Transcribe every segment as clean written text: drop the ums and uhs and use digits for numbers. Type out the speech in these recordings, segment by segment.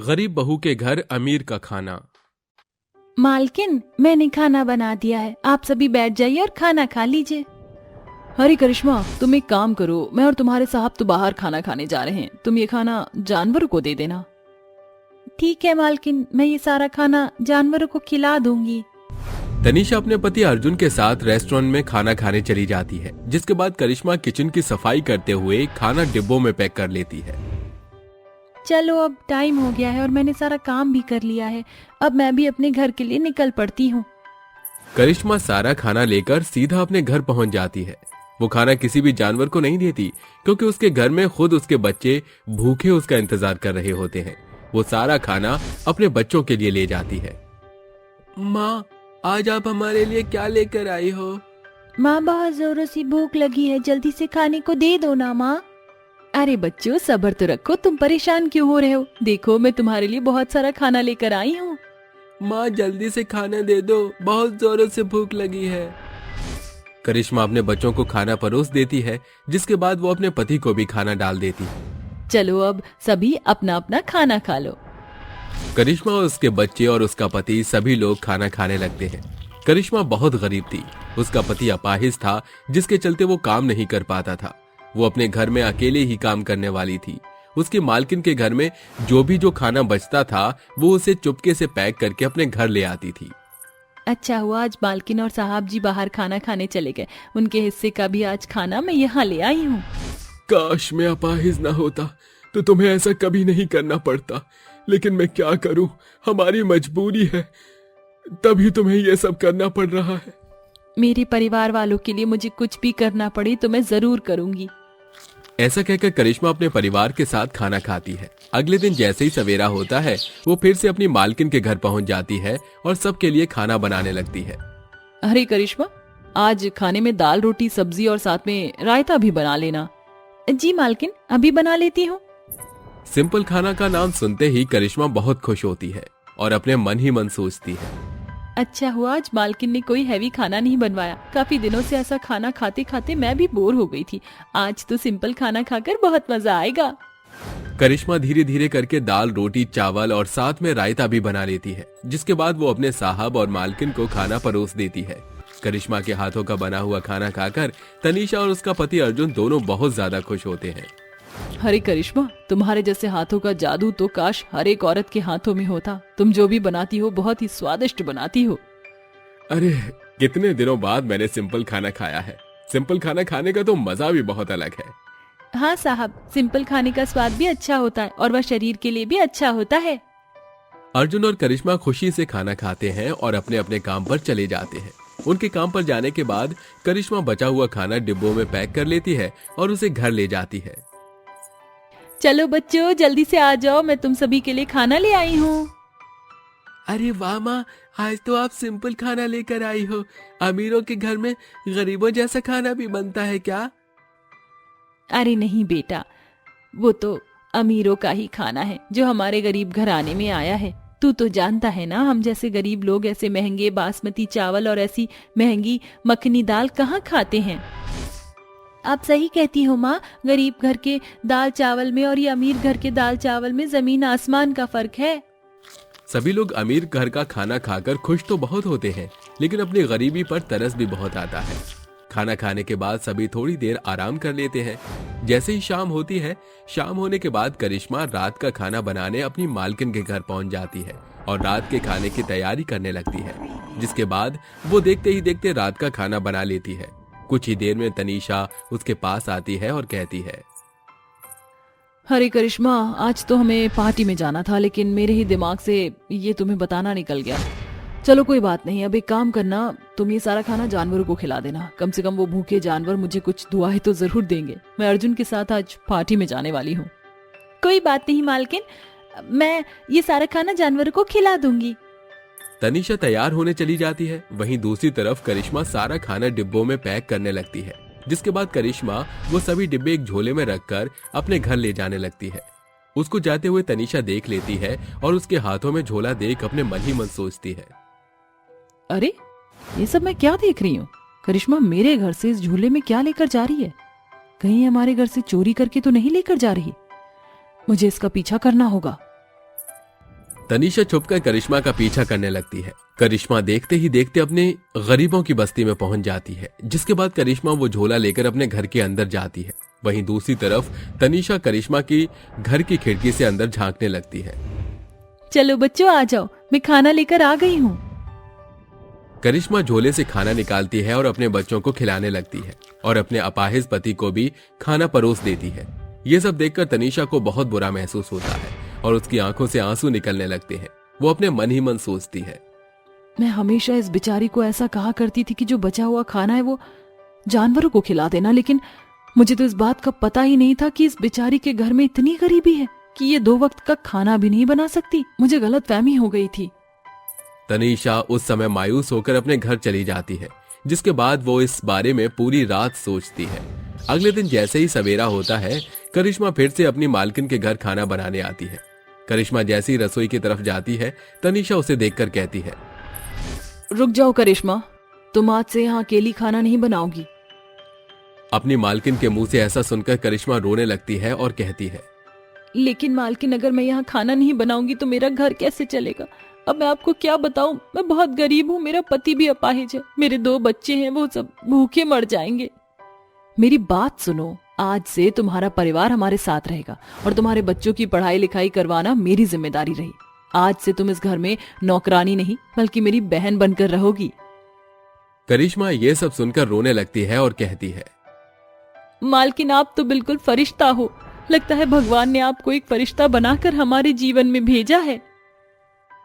गरीब बहू के घर अमीर का खाना। मालकिन, मैंने खाना बना दिया है, आप सभी बैठ जाइए और खाना खा लीजिए। अरे करिश्मा, तुम एक काम करो, मैं और तुम्हारे साहब तो बाहर खाना खाने जा रहे हैं, तुम ये खाना जानवरों को दे देना। ठीक है मालकिन, मैं ये सारा खाना जानवरों को खिला दूंगी। तनीषा अपने पति अर्जुन के साथ रेस्टोरेंट में खाना खाने चली जाती है, जिसके बाद करिश्मा किचन की सफाई करते हुए खाना डिब्बों में पैक कर लेती है। चलो अब टाइम हो गया है और मैंने सारा काम भी कर लिया है, अब मैं भी अपने घर के लिए निकल पड़ती हूँ। करिश्मा सारा खाना लेकर सीधा अपने घर पहुंच जाती है। वो खाना किसी भी जानवर को नहीं देती, क्योंकि उसके घर में खुद उसके बच्चे भूखे उसका इंतजार कर रहे होते हैं। वो सारा खाना अपने बच्चों के लिए ले जाती है। माँ, आज आप हमारे लिए क्या लेकर आई हो? माँ, बहुत जोरों से भूख लगी है, जल्दी से खाने को दे दो ना माँ। अरे बच्चों, सब्र तो रखो, तुम परेशान क्यों हो रहे हो? देखो, मैं तुम्हारे लिए बहुत सारा खाना लेकर आई हूँ। माँ, जल्दी से खाना दे दो, बहुत जोरों से भूख लगी है। करिश्मा अपने बच्चों को खाना परोस देती है, जिसके बाद वो अपने पति को भी खाना डाल देती है। चलो अब सभी अपना अपना खाना खा लो। करिश्मा और उसके बच्चे और उसका पति सभी लोग खाना खाने लगते हैं। करिश्मा बहुत गरीब थी, उसका पति अपाहिज था, जिसके चलते वो काम नहीं कर पाता था। वो अपने घर में अकेले ही काम करने वाली थी। उसकी मालकिन के घर में जो खाना बचता था वो उसे चुपके से पैक करके अपने घर ले आती थी। अच्छा हुआ आज मालकिन और साहब जी बाहर खाना खाने चले गए, उनके हिस्से का भी आज खाना मैं यहाँ ले आई हूँ। काश मैं अपाहिज ना होता तो तुम्हें ऐसा कभी नहीं करना पड़ता, लेकिन मैं क्या करूं, हमारी मजबूरी है, तभी तुम्हें यह सब करना पड़ रहा है। मेरे परिवार वालों के लिए मुझे कुछ भी करना पड़े तो मैं जरूर करूंगी। ऐसा कहकर करिश्मा अपने परिवार के साथ खाना खाती है। अगले दिन जैसे ही सवेरा होता है, वो फिर से अपनी मालकिन के घर पहुंच जाती है और सबके लिए खाना बनाने लगती है। अरे करिश्मा, आज खाने में दाल रोटी सब्जी और साथ में रायता भी बना लेना। जी मालकिन, अभी बना लेती हूँ। सिंपल खाना का नाम सुनते ही करिश्मा बहुत खुश होती है और अपने मन ही मन सोचती है, अच्छा हुआ आज मालकिन ने कोई हैवी खाना नहीं बनवाया। काफी दिनों से ऐसा खाना खाते खाते मैं भी बोर हो गई थी। आज तो सिंपल खाना खाकर बहुत मजा आएगा। करिश्मा धीरे धीरे करके दाल रोटी चावल और साथ में रायता भी बना लेती है, जिसके बाद वो अपने साहब और मालकिन को खाना परोस देती है। करिश्मा के हाथों का बना हुआ खाना खाकर तनीषा और उसका पति अर्जुन दोनों बहुत ज्यादा खुश होते हैं। अरे करिश्मा, तुम्हारे जैसे हाथों का जादू तो काश हर एक औरत के हाथों में होता। तुम जो भी बनाती हो बहुत ही स्वादिष्ट बनाती हो। अरे कितने दिनों बाद मैंने सिंपल खाना खाया है। सिंपल खाना खाने का तो मजा भी बहुत अलग है। हाँ साहब, सिंपल खाने का स्वाद भी अच्छा होता है और वह शरीर के लिए भी अच्छा होता है। अर्जुन और करिश्मा खुशी से खाना खाते हैं और अपने अपने काम पर चले जाते हैं। उनके काम पर जाने के बाद करिश्मा बचा हुआ खाना डिब्बों में पैक कर लेती है और उसे घर ले जाती है। चलो बच्चों, जल्दी से आ जाओ, मैं तुम सभी के लिए खाना ले आई हूँ। अरे वाह माँ, आज तो आप सिंपल खाना लेकर आई हो। अमीरों के घर में गरीबों जैसा खाना भी बनता है क्या? अरे नहीं बेटा, वो तो अमीरों का ही खाना है जो हमारे गरीब घराने में आया है। तू तो जानता है ना, हम जैसे गरीब लोग ऐसे महंगे बासमती चावल और ऐसी महंगी मखनी दाल कहाँ खाते हैं। आप सही कहती हो माँ, गरीब घर के दाल चावल में और ये अमीर घर के दाल चावल में जमीन आसमान का फर्क है। सभी लोग अमीर घर का खाना खाकर खुश तो बहुत होते हैं, लेकिन अपनी गरीबी पर तरस भी बहुत आता है। खाना खाने के बाद सभी थोड़ी देर आराम कर लेते हैं। जैसे ही शाम होती है, शाम होने के बाद करिश्मा रात का खाना बनाने अपनी मालकिन के घर पहुंच जाती है और रात के खाने की तैयारी करने लगती है, जिसके बाद वो देखते ही देखते रात का खाना बना लेती है। कुछ ही देर में तनीषा उसके पास आती है और कहती है, अरे करिश्मा, आज तो हमें पार्टी में जाना था, लेकिन मेरे ही दिमाग से ये तुम्हें बताना निकल गया। चलो कोई बात नहीं, अब एक काम करना, तुम ये सारा खाना जानवरों को खिला देना। कम से कम वो भूखे जानवर मुझे कुछ दुआएं तो जरूर देंगे। मैं अर्जुन के साथ आज पार्टी में जाने वाली हूँ। कोई बात नहीं मालकिन, मैं ये सारा खाना जानवरों को खिला दूंगी। तनीषा तैयार होने चली जाती है। वहीं दूसरी तरफ करिश्मा सारा खाना डिब्बों में पैक करने लगती है, जिसके बाद करिश्मा वो सभी डिब्बे एक झोले में रखकर अपने घर ले जाने लगती है। उसको जाते हुए तनीषा देख लेती है और उसके हाथों में झोला देख अपने मन ही मन सोचती है, अरे ये सब मैं क्या देख रही हूँ? करिश्मा मेरे घर से इस झूले में क्या लेकर जा रही है? कहीं हमारे घर से चोरी करके तो नहीं लेकर जा रही? मुझे इसका पीछा करना होगा। तनीषा छुपकर करिश्मा का पीछा करने लगती है। करिश्मा देखते ही देखते अपने गरीबों की बस्ती में पहुंच जाती है, जिसके बाद करिश्मा वो झोला लेकर अपने घर के अंदर जाती है। वहीं दूसरी तरफ तनीषा करिश्मा की घर की खिड़की से अंदर झांकने लगती है। चलो बच्चों आ जाओ, मैं खाना लेकर आ गई हूँ। करिश्मा झोले से खाना निकालती है और अपने बच्चों को खिलाने लगती है और अपने अपाहिज पति को भी खाना परोस देती है। ये सब देखकर तनीषा को बहुत बुरा महसूस होता है और उसकी आंखों से आंसू निकलने लगते हैं। वो अपने मन ही मन सोचती है, मैं हमेशा इस बेचारी को ऐसा कहा करती थी कि जो बचा हुआ खाना है वो जानवरों को खिला देना, लेकिन मुझे तो इस बात का पता ही नहीं था कि इस बेचारी के घर में इतनी गरीबी है कि ये 2 वक्त का खाना भी नहीं बना सकती। मुझे गलतफहमी हो गई थी। तनीषा उस समय मायूस होकर अपने घर चली जाती है, जिसके बाद वो इस बारे में पूरी रात सोचती है। अगले दिन जैसे ही सवेरा होता है, करिश्मा फिर से अपनी मालकिन के घर खाना बनाने आती है। करिश्मा जैसी रसोई की तरफ जाती है, तनीषा उसे देखकर कहती है, रुक जाओ करिश्मा, तुम आज से यहाँ अकेली खाना नहीं बनाओगी। अपनी मालकिन के मुंह से ऐसा सुनकर करिश्मा रोने लगती है और कहती है, लेकिन मालकिन अगर मैं यहाँ खाना नहीं बनाऊंगी तो मेरा घर कैसे चलेगा? अब मैं आपको क्या बताऊं, मैं बहुत गरीब हूँ, मेरा पति भी अपाहिज है, मेरे 2 बच्चे हैं, वो सब भूखे मर जाएंगे। मेरी बात सुनो, आज से तुम्हारा परिवार हमारे साथ रहेगा और तुम्हारे बच्चों की पढ़ाई लिखाई करवाना मेरी जिम्मेदारी रही। आज से तुम इस घर में नौकरानी नहीं बल्कि मेरी बहन बनकर रहोगी। करिश्मा ये सब सुनकर रोने लगती है और कहती है, मालकिन आप तो बिल्कुल फरिश्ता हो, लगता है भगवान ने आपको एक फरिश्ता बनाकर हमारे जीवन में भेजा है।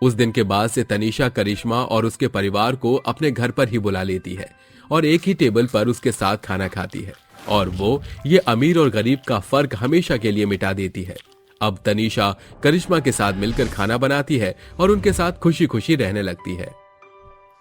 उस दिन के बाद से तनीषा करिश्मा और उसके परिवार को अपने घर पर ही बुला लेती है और एक ही टेबल पर उसके साथ खाना खाती है और वो ये अमीर और गरीब का फर्क हमेशा के लिए मिटा देती है। अब तनीषा करिश्मा के साथ मिलकर खाना बनाती है और उनके साथ खुशी खुशी रहने लगती है।